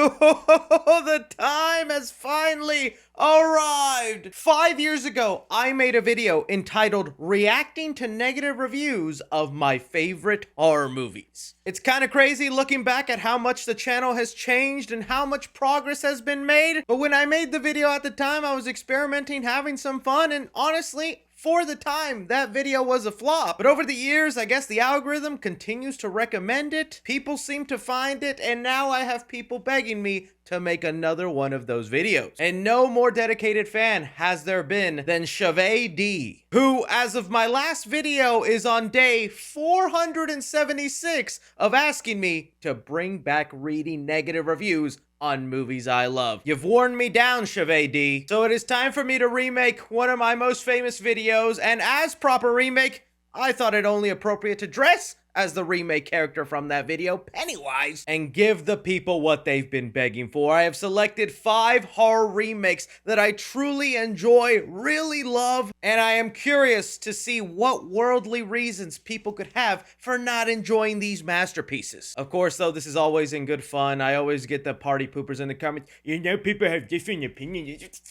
The time has finally arrived! 5 years ago, I made a video entitled Reacting to Negative Reviews of My Favorite Horror Movies. It's kind of crazy looking back at how much the channel has changed and how much progress has been made, but when I made the video at the time, I was experimenting, having some fun, and honestly, for the time, that video was a flop. But over the years, I guess the algorithm continues to recommend it, people seem to find it, and now I have people begging me to make another one of those videos. And no more dedicated fan has there been than Chave D, who, as of my last video, is on day 476 of asking me to bring back reading negative reviews on movies I love. You've worn me down, Chave D. So it is time for me to remake one of my most famous videos, and as proper remake, I thought it only appropriate to dress as the remake character from that video, Pennywise, and give the people what they've been begging for. I have selected 5 horror remakes that I truly enjoy, really love, and I am curious to see what worldly reasons people could have for not enjoying these masterpieces. Of course, though, this is always in good fun. I always get the party poopers in the comments. You know, people have different opinions.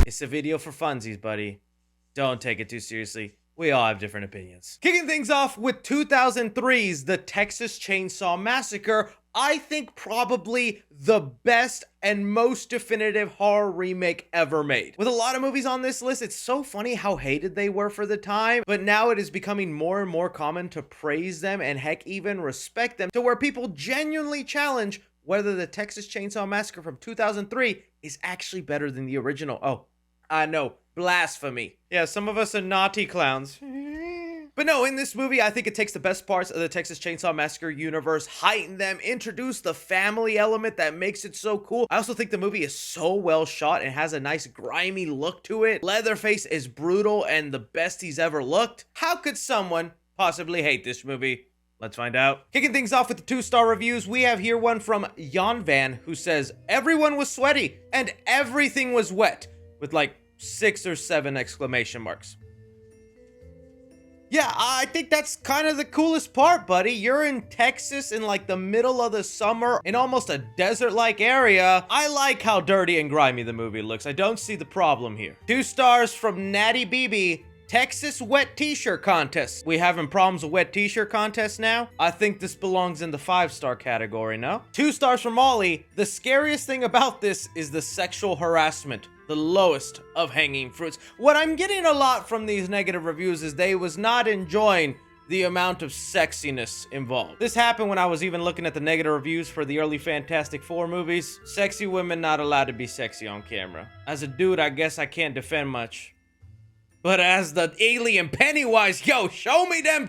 It's a video for funsies, buddy. Don't take it too seriously. We all have different opinions. Kicking things off with 2003's The Texas Chainsaw Massacre, I think probably the best and most definitive horror remake ever made. With a lot of movies on this list, it's so funny how hated they were for the time, but now it is becoming more and more common to praise them and heck even respect them, to where people genuinely challenge whether The Texas Chainsaw Massacre from 2003 is actually better than the original. Oh, I know. Blasphemy. Yeah, some of us are naughty clowns. But no, in this movie, I think it takes the best parts of the Texas Chainsaw Massacre universe, heighten them, introduce the family element that makes it so cool. I also think the movie is so well shot and has a nice grimy look to it. Leatherface is brutal and the best he's ever looked. How could someone possibly hate this movie? Let's find out. Kicking things off with the 2-star reviews, we have here one from Jan Van, who says, everyone was sweaty and everything was wet, with like 6 or 7 exclamation marks. Yeah, I think that's kind of the coolest part, buddy. You're in Texas in like the middle of the summer in almost a desert-like area. I like how dirty and grimy the movie looks. I don't see the problem here. 2 stars from Natty BB. Texas wet t-shirt contest. We having problems with wet t-shirt contests now? I think this belongs in the 5-star category, no? 2 stars from Ollie. The scariest thing about this is the sexual harassment. The lowest of hanging fruits. What I'm getting a lot from these negative reviews is they was not enjoying the amount of sexiness involved. This happened when I was even looking at the negative reviews for the early Fantastic Four movies. Sexy women not allowed to be sexy on camera. As a dude, I guess I can't defend much. But as the alien Pennywise, yo, show me them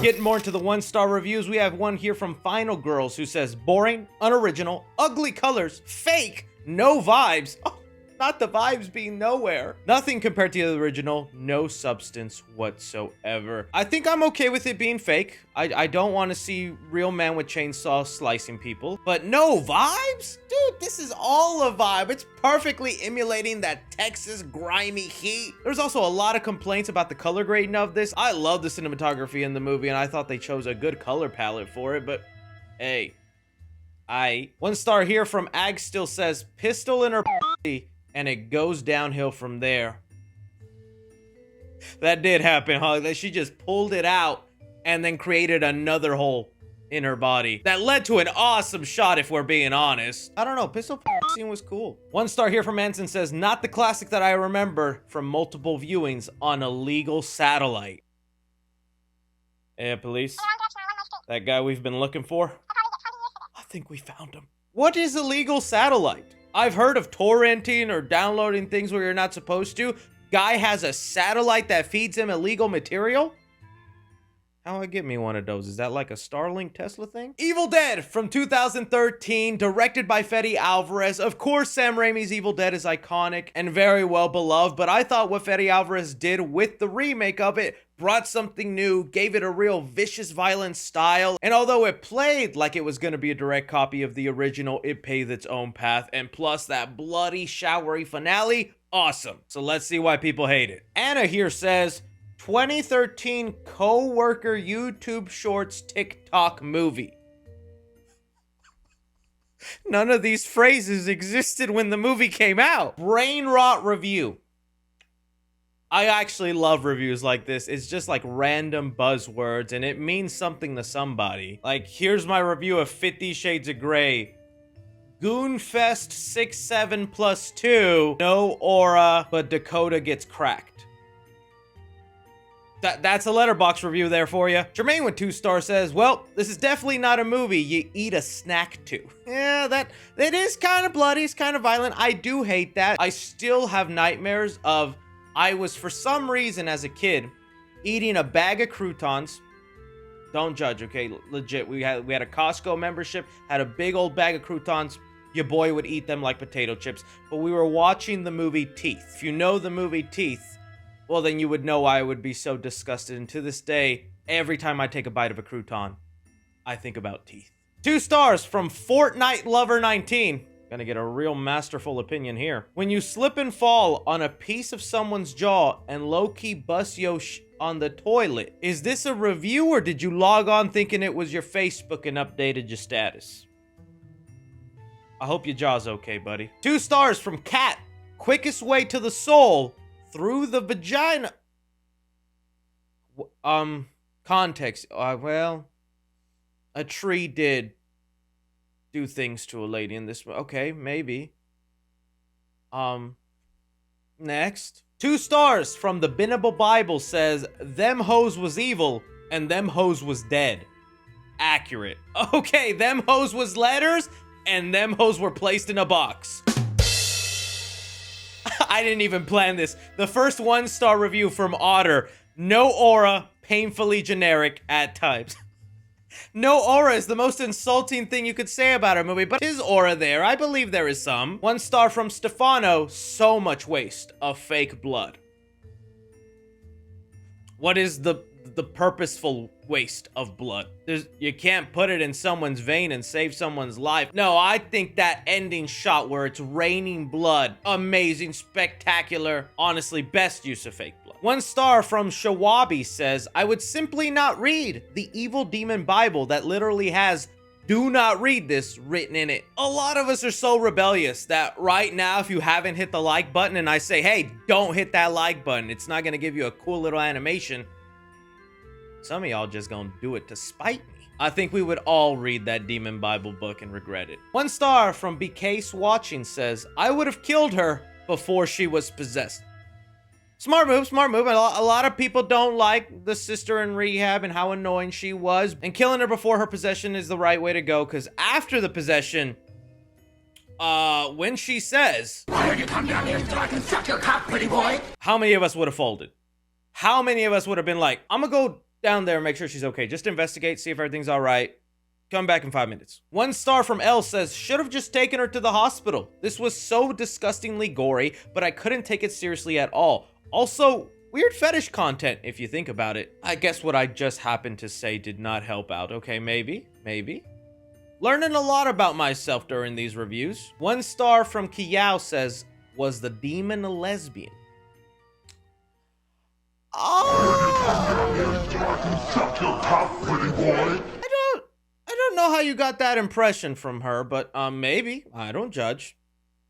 Getting more into the 1-star reviews, we have one here from Final Girls who says, boring, unoriginal, ugly colors, fake, no vibes. Oh, not the vibes being nowhere. Nothing compared to the original, no substance whatsoever. I think I'm okay with it being fake. I don't want to see real man with chainsaw slicing people, but no vibes? Dude, this is all a vibe. It's perfectly emulating that Texas grimy heat. There's also a lot of complaints about the color grading of this. I love the cinematography in the movie, and I thought they chose a good color palette for it, but hey, 1 star here from Ag still says, pistol in her pussy, and it goes downhill from there. That did happen, huh? She just pulled it out and then created another hole in her body. That led to an awesome shot, if we're being honest. I don't know, pistol scene was cool. 1 star here from Anson says, not the classic that I remember from multiple viewings on illegal satellite. Hey, police. That guy we've been looking for? I think we found him. What is illegal satellite? I've heard of torrenting or downloading things where you're not supposed to. Guy has a satellite that feeds him illegal material? How I get me one of those? Is that like a Starlink Tesla thing? Evil Dead from 2013, directed by Fede Alvarez. Of course, Sam Raimi's Evil Dead is iconic and very well beloved, but I thought what Fede Alvarez did with the remake of it brought something new, gave it a real vicious, violent style, and although it played like it was going to be a direct copy of the original, it paved its own path, and plus that bloody, showery finale, awesome. So let's see why people hate it. Anna here says, 2013 co-worker YouTube Shorts TikTok movie. None of these phrases existed when the movie came out. Brain rot review. I actually love reviews like this. It's just like random buzzwords and it means something to somebody. Like, here's my review of 50 Shades of Grey. Goonfest 6-7+2. No aura, but Dakota gets cracked. That's a letterbox review there for you. Jermaine with 2 stars says, well, this is definitely not a movie you eat a snack to. Yeah, that is kind of bloody. It's kind of violent. I do hate that. I still have nightmares of, I was, for some reason as a kid, eating a bag of croutons. Don't judge, okay? Legit. We had a Costco membership, had a big old bag of croutons. Your boy would eat them like potato chips. But we were watching the movie Teeth. If you know the movie Teeth, well, then you would know why I would be so disgusted. And to this day, every time I take a bite of a crouton, I think about teeth. 2 stars from Fortnite Lover 19. Gonna get a real masterful opinion here. When you slip and fall on a piece of someone's jaw and low-key bust yo on the toilet, is this a review or did you log on thinking it was your Facebook and updated your status? I hope your jaw's okay, buddy. 2 stars from Cat. Quickest way to the soul through the vagina. Context. Well, a tree did do things to a lady in this. Okay, maybe. Next. 2 stars from the Binnable Bible says, them hoes was evil and them hoes was dead. Accurate. Okay, them hoes was letters and them hoes were placed in a box. I didn't even plan this. The first 1-star review from Otter. No aura, painfully generic at times. No aura is the most insulting thing you could say about a movie, but is aura there? I believe there is some. 1 star from Stefano. So much waste of fake blood. What is the purposeful waste of blood? You can't put it in someone's vein and save someone's life. No, I think that ending shot where it's raining blood, amazing, spectacular, honestly, best use of fake blood. 1 star from Shawabi says, I would simply not read the evil demon Bible that literally has do not read this written in it. A lot of us are so rebellious that right now, if you haven't hit the like button and I say, hey, don't hit that like button, it's not gonna give you a cool little animation. Some of y'all just gonna do it to spite me. I think we would all read that Demon Bible book and regret it. 1 star from BK Watching says, I would have killed her before she was possessed. Smart move, smart move. A lot of people don't like the sister in rehab and how annoying she was. And killing her before her possession is the right way to go, because after the possession, when she says, why don't you come down here so I can suck your cock, pretty boy? How many of us would have folded? How many of us would have been like, I'm gonna go down there and make sure she's okay. Just investigate, see if everything's all right. Come back in 5 minutes. 1 star from L says, should have just taken her to the hospital. This was so disgustingly gory, but I couldn't take it seriously at all. Also, weird fetish content, if you think about it. I guess what I just happened to say did not help out. Okay, maybe. Learning a lot about myself during these reviews. 1 star from Kiao says, was the demon a lesbian? I don't know how you got that impression from her, but maybe. I don't judge.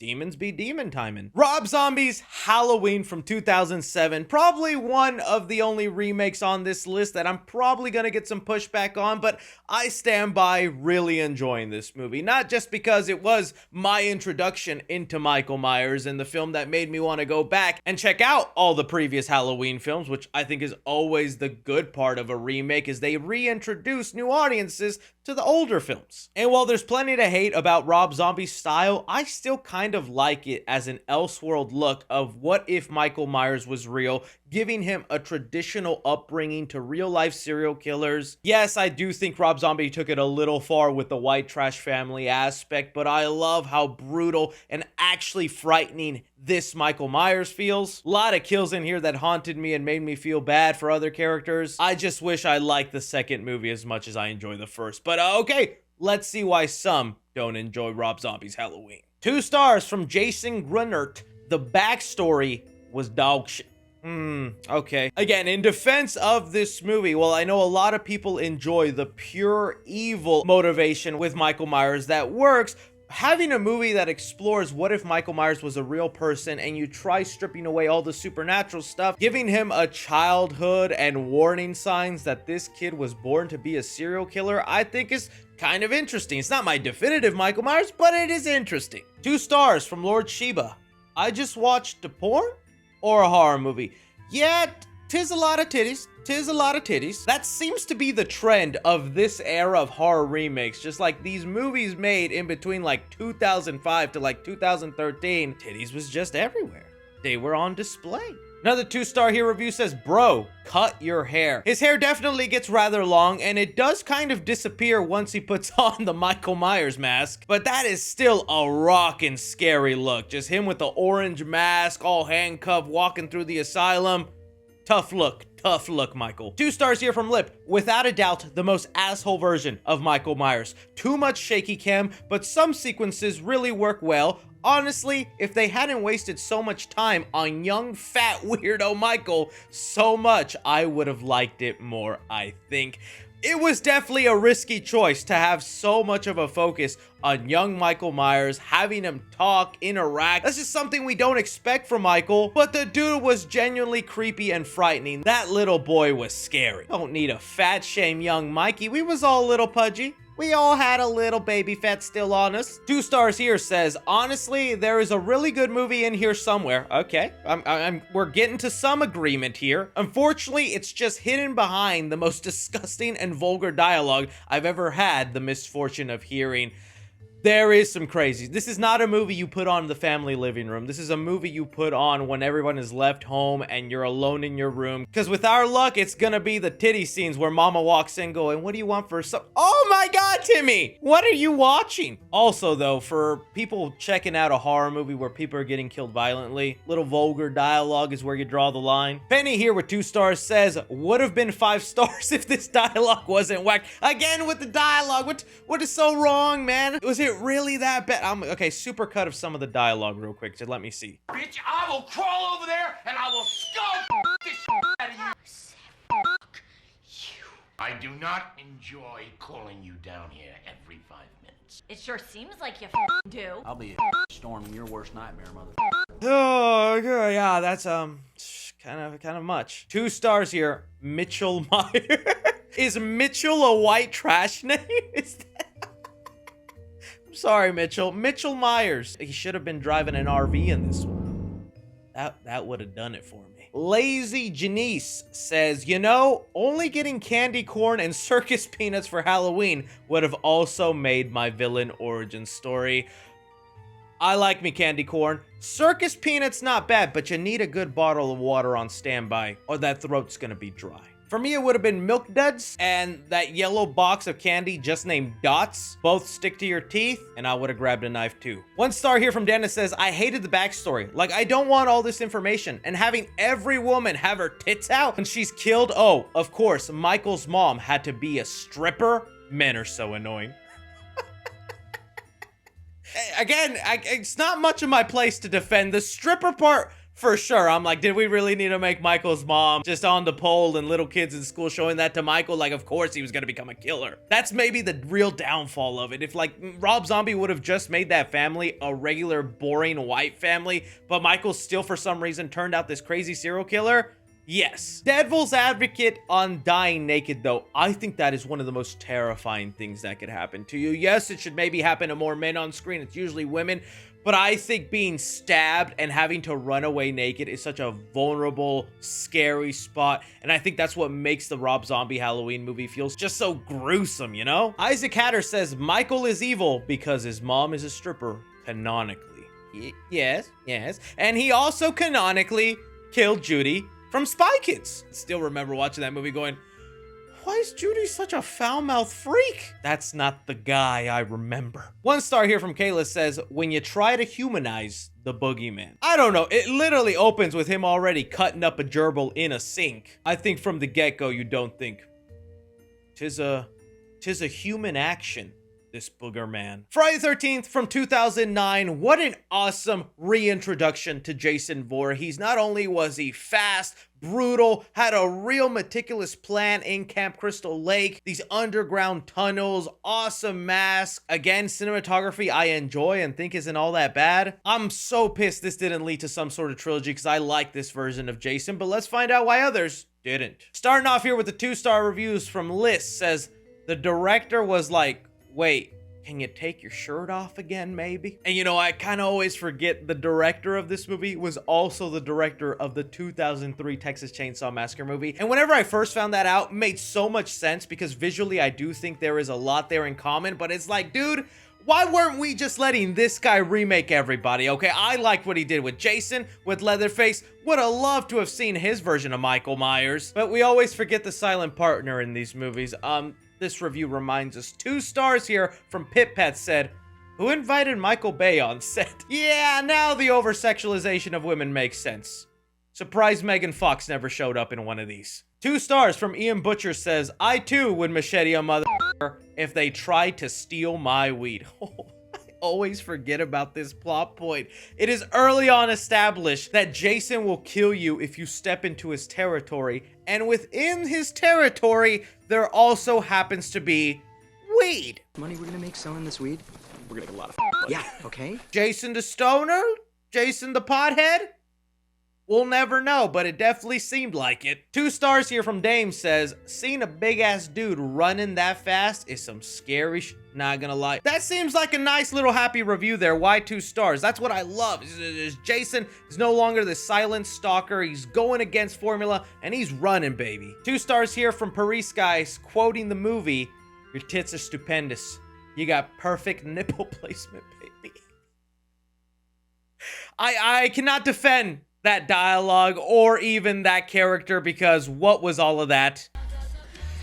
Demons be demon timing. Rob Zombie's Halloween from 2007. Probably one of the only remakes on this list that I'm probably gonna get some pushback on, but I stand by really enjoying this movie. Not just because it was my introduction into Michael Myers and the film that made me want to go back and check out all the previous Halloween films, which I think is always the good part of a remake, is they reintroduce new audiences to the older films. And while there's plenty to hate about Rob Zombie's style, I still kind of like it as an Elseworld look of what if Michael Myers was real, giving him a traditional upbringing to real-life serial killers. Yes, I do think Rob Zombie took it a little far with the white trash family aspect, but I love how brutal and actually frightening this Michael Myers feels. A lot of kills in here that haunted me and made me feel bad for other characters. I just wish I liked the second movie as much as I enjoy the first. But okay, let's see why some don't enjoy Rob Zombie's Halloween. 2 stars from Jason Grunert. The backstory was dog shit. Okay. Again, in defense of this movie, well, I know a lot of people enjoy the pure evil motivation with Michael Myers that works, Having a movie that explores what if Michael Myers was a real person and you try stripping away all the supernatural stuff, giving him a childhood and warning signs that this kid was born to be a serial killer, I think is kind of interesting. It's not my definitive Michael Myers, but it is interesting. 2 stars from Lord Sheba. I just watched a porn or a horror movie. Yeah, tis a lot of titties. Tis a lot of titties. That seems to be the trend of this era of horror remakes. Just like these movies made in between like 2005 to like 2013, titties was just everywhere. They were on display. Another 2-star here review says, bro, cut your hair. His hair definitely gets rather long, and it does kind of disappear once he puts on the Michael Myers mask, but that is still a rockin' scary look. Just him with the orange mask, all handcuffed, walking through the asylum. Tough look, Michael. 2 stars here from Lip. Without a doubt, the most asshole version of Michael Myers. Too much shaky cam, but some sequences really work well. Honestly, if they hadn't wasted so much time on young, fat, weirdo Michael so much, I would have liked it more, I think. It was definitely a risky choice to have so much of a focus on young Michael Myers, having him talk, interact. That's just something we don't expect from Michael, but the dude was genuinely creepy and frightening. That little boy was scary. Don't need a fat shame young Mikey. We was all a little pudgy. We all had a little baby fat still on us. 2 stars here says, honestly, there is a really good movie in here somewhere. Okay, we're getting to some agreement here. Unfortunately, it's just hidden behind the most disgusting and vulgar dialogue I've ever had the misfortune of hearing. There is some crazy. This is not a movie you put on in the family living room. This is a movie you put on when everyone is left home and you're alone in your room. Because with our luck, it's gonna be the titty scenes where mama walks in going, what do you want for some? Oh my God, Timmy! What are you watching? Also though, for people checking out a horror movie where people are getting killed violently, little vulgar dialogue is where you draw the line. Penny here with 2 stars says, would have been 5 stars if this dialogue wasn't whack. Again with the dialogue, what is so wrong, man? Was it really that bad? Okay, super cut of some of the dialogue real quick. So let me see. Bitch, I will crawl over there and I will skull the shit out of you. Fuck you. I do not enjoy calling you down here every 5 minutes. It sure seems like you do. I'll be storming your worst nightmare, mother. Oh, yeah, that's kind of much. 2 stars here. Mitchell Myers. Is Mitchell a white trash name? Is that? Sorry, Mitchell. Mitchell Myers. He should have been driving an RV in this one. That would have done it for me. Lazy Janice says, you know, only getting candy corn and circus peanuts for Halloween would have also made my villain origin story. I like me candy corn. Circus peanuts not bad, but you need a good bottle of water on standby or that throat's gonna be dry. For me, it would have been Milk Duds and that yellow box of candy just named Dots. Both stick to your teeth, and I would have grabbed a knife too. 1 star here from Dennis says, I hated the backstory. Like, I don't want all this information. And having every woman have her tits out when she's killed. Oh, of course, Michael's mom had to be a stripper. Men are so annoying. Again, it's not much of my place to defend the stripper part. For sure, I'm like, did we really need to make Michael's mom just on the pole and little kids in school showing that to Michael? Like, of course he was gonna become a killer. That's maybe the real downfall of it. If like Rob Zombie would have just made that family a regular boring white family, but Michael still for some reason turned out this crazy serial killer, yes. Devil's advocate on dying naked though, I think that is one of the most terrifying things that could happen to you. Yes, it should maybe happen to more men on screen. It's usually women. But I think being stabbed and having to run away naked is such a vulnerable, scary spot. And I think that's what makes the Rob Zombie Halloween movie feel just so gruesome, you know? Isaac Hatter says, Michael is evil because his mom is a stripper, canonically. Yes. And he also canonically killed Judy from Spy Kids. Still remember watching that movie going, why is Judy such a foul-mouthed freak? That's not the guy I remember. 1 star here from Kayla says, when you try to humanize the boogeyman. I don't know, it literally opens with him already cutting up a gerbil in a sink. I think from the get-go you don't think, tis a human action this booger man. Friday the 13th from 2009. What an awesome reintroduction to Jason Voorhees. Not only was he fast, brutal, had a real meticulous plan in Camp Crystal Lake, these underground tunnels, awesome mask. Again, cinematography I enjoy and think isn't all that bad. I'm so pissed this didn't lead to some sort of trilogy because I like this version of Jason, but let's find out why others didn't. Starting off here with the 2-star reviews from Liz says, the director was like, wait, can you take your shirt off again, maybe? And you know, I kind of always forget the director of this movie was also the director of the 2003 Texas Chainsaw Massacre movie. And whenever I first found that out, it made so much sense because visually I do think there is a lot there in common, but it's like, dude, why weren't we just letting this guy remake everybody? Okay, I liked what he did with Jason, with Leatherface. Would have loved to have seen his version of Michael Myers. But we always forget the silent partner in these movies. This review reminds us. 2 stars here from Pit Pat said, who invited Michael Bay on set? Yeah, now the over-sexualization of women makes sense. Surprised Megan Fox never showed up in one of these. 2 stars from Ian Butcher says, I too would machete a mother if they tried to steal my weed. I always forget about this plot point. It is early on established that Jason will kill you if you step into his territory, and within his territory, there also happens to be weed. Money we're gonna make selling this weed? We're gonna get a lot of money. Yeah, okay? Jason the stoner? Jason the pothead? We'll never know, but it definitely seemed like it. 2 stars here from Dame says, seeing a big-ass dude running that fast is some scary not gonna lie. That seems like a nice little happy review there. Why 2 stars? That's what I love. Jason is no longer the silent stalker. He's going against formula, and he's running, baby. 2 stars here from Paris Guys, quoting the movie, your tits are stupendous. You got perfect nipple placement, baby. I cannot defend that dialogue or even that character because what was all of that?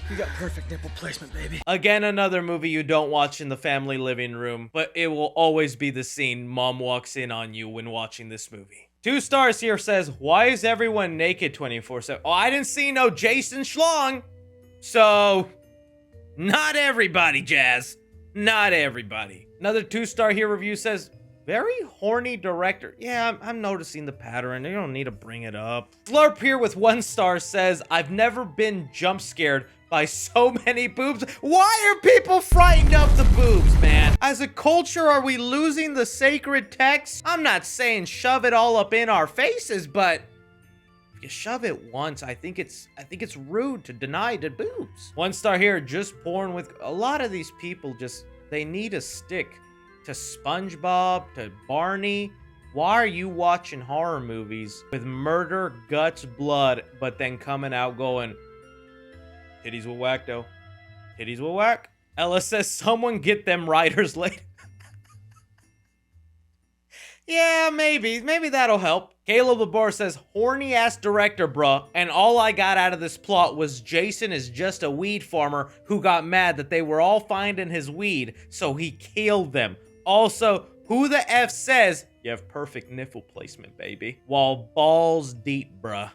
You got perfect nipple placement, baby. Again, another movie you don't watch in the family living room, but it will always be the scene mom walks in on you when watching this movie. 2 stars here says, why is everyone naked 24/7? Oh, I didn't see no Jason Schlong. So, not everybody, Jazz. Not everybody. Another 2-star here review says, very horny director. Yeah, I'm noticing the pattern. You don't need to bring it up. Slurp here with 1 star says, I've never been jump scared by so many boobs. Why are people frightened of the boobs, man? As a culture, are we losing the sacred text? I'm not saying shove it all up in our faces, but if you shove it once, I think it's rude to deny the boobs. 1 star here, just porn with a lot of these people they need a stick. To SpongeBob, to Barney. Why are you watching horror movies with murder, guts, blood, but then coming out going, titties will whack though. Titties will whack. Ella says, someone get them writers late. Yeah, maybe that'll help. Caleb Labar says, horny ass director, bruh. And all I got out of this plot was Jason is just a weed farmer who got mad that they were all finding his weed, so he killed them. Also, who the F says you have perfect nipple placement, baby? While balls deep, bruh.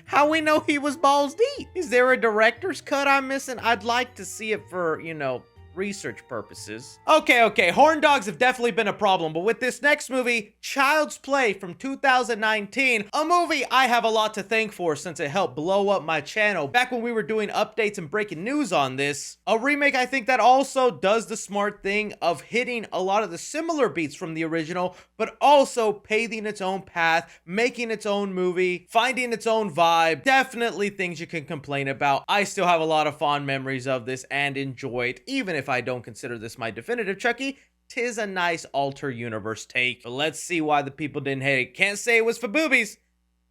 How we know he was balls deep? Is there a director's cut I'm missing? I'd like to see it for, research purposes. Okay, horn dogs have definitely been a problem, but with this next movie, Child's Play from 2019, a movie I have a lot to thank for since it helped blow up my channel back when we were doing updates and breaking news on this. A remake I think that also does the smart thing of hitting a lot of the similar beats from the original, but also paving its own path, making its own movie, finding its own vibe. Definitely things you can complain about. I still have a lot of fond memories of this and enjoy it, even if I don't consider this my definitive Chucky. 'Tis a nice alter universe take. But let's see why the people didn't hate it. Can't say it was for boobies.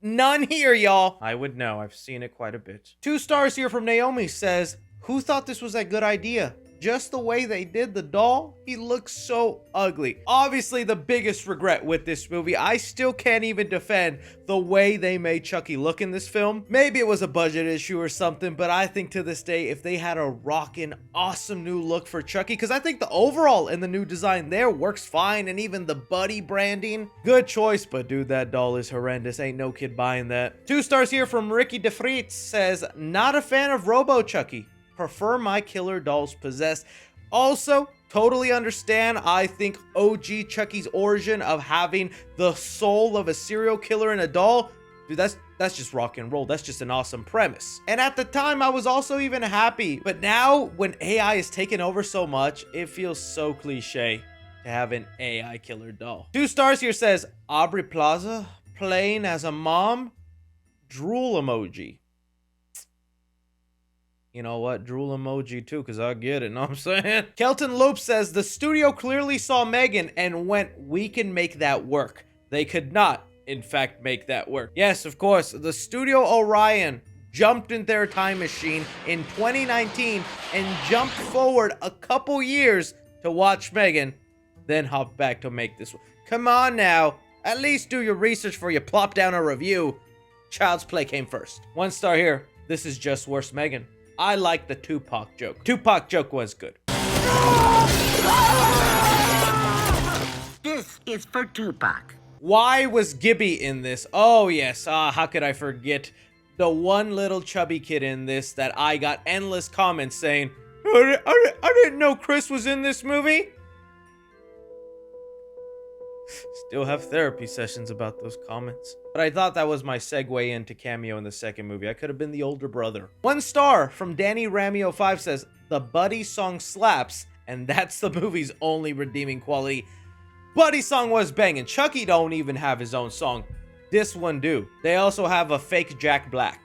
None here, y'all. I would know. I've seen it quite a bit. 2 stars here from Naomi says, who thought this was a good idea? Just the way they did the doll, he looks so ugly. Obviously, the biggest regret with this movie, I still can't even defend the way they made Chucky look in this film. Maybe it was a budget issue or something, but I think to this day, if they had a rockin' awesome new look for Chucky, because I think the overall and the new design there works fine, and even the buddy branding, good choice, but dude, that doll is horrendous. Ain't no kid buying that. 2 stars here from Ricky DeFrietz says, not a fan of Robo Chucky. Prefer my killer dolls possessed. Also, totally understand. I think OG Chucky's origin of having the soul of a serial killer in a doll, dude, that's just rock and roll. That's just an awesome premise. And at the time, I was also even happy. But now, when AI is taking over so much, it feels so cliche to have an AI killer doll. 2 stars here says, Aubrey Plaza playing as a mom, drool emoji. You know what? Drool emoji too, because I get it, know what I'm saying? Kelton Lope says, the studio clearly saw Megan and went, we can make that work. They could not, in fact, make that work. Yes, of course, the Studio Orion jumped in their time machine in 2019 and jumped forward a couple years to watch Megan, then hop back to make this one. Come on now, at least do your research before you plop down a review. Child's Play came first. 1 star here. This is just worse Megan. I like the Tupac joke. Tupac joke was good. This is for Tupac. Why was Gibby in this? Oh yes, how could I forget the one little chubby kid in this that I got endless comments saying, I didn't know Chris was in this movie. Still have therapy sessions about those comments. But I thought that was my segue into cameo in the second movie. I could have been the older brother. 1 star from Danny Ramio 5 says, the Buddy song slaps, and that's the movie's only redeeming quality. Buddy song was banging. Chucky don't even have his own song. This one do. They also have a fake Jack Black.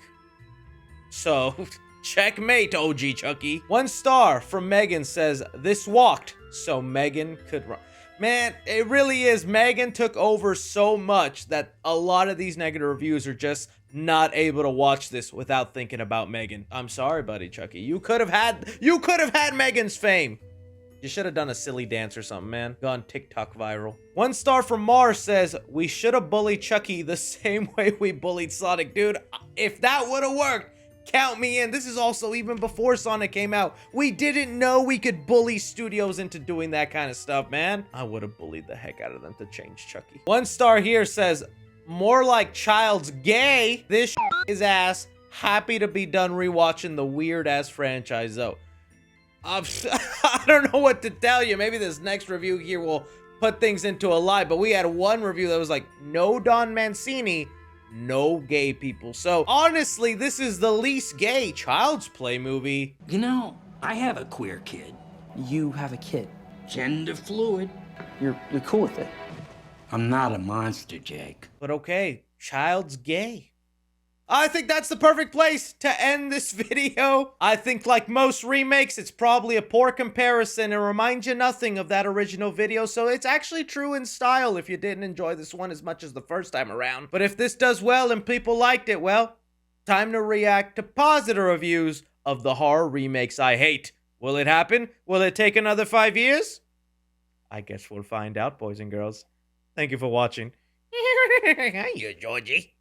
So, checkmate, OG Chucky. 1 star from Megan says, this walked so Megan could run. Man, it really is. Megan took over so much that a lot of these negative reviews are just not able to watch this without thinking about Megan. I'm sorry, buddy Chucky. You could have had Megan's fame. You should have done a silly dance or something, man. Gone TikTok viral. 1 star from Mars says, we should have bullied Chucky the same way we bullied Sonic. Dude, if that would have worked, count me in. This is also even before Sonic came out. We didn't know we could bully studios into doing that kind of stuff, man. I would have bullied the heck out of them to change Chucky. 1 star here says, more like Child's gay. This is ass. Happy to be done rewatching the weird ass franchise though. I don't know what to tell you. Maybe this next review here will put things into a lie, but we had one review that was like, no Don Mancini, no gay people. So honestly, this is the least gay Child's Play movie. You know, I have a queer kid. You have a kid. Gender fluid. You're cool with it. I'm not a monster, Jake. But okay, Child's gay. I think that's the perfect place to end this video. I think like most remakes, it's probably a poor comparison and reminds you nothing of that original video. So it's actually true in style if you didn't enjoy this one as much as the first time around. But if this does well and people liked it, well, time to react to positive reviews of the horror remakes I hate. Will it happen? Will it take another 5 years? I guess we'll find out, boys and girls. Thank you for watching. Hiya, Georgie.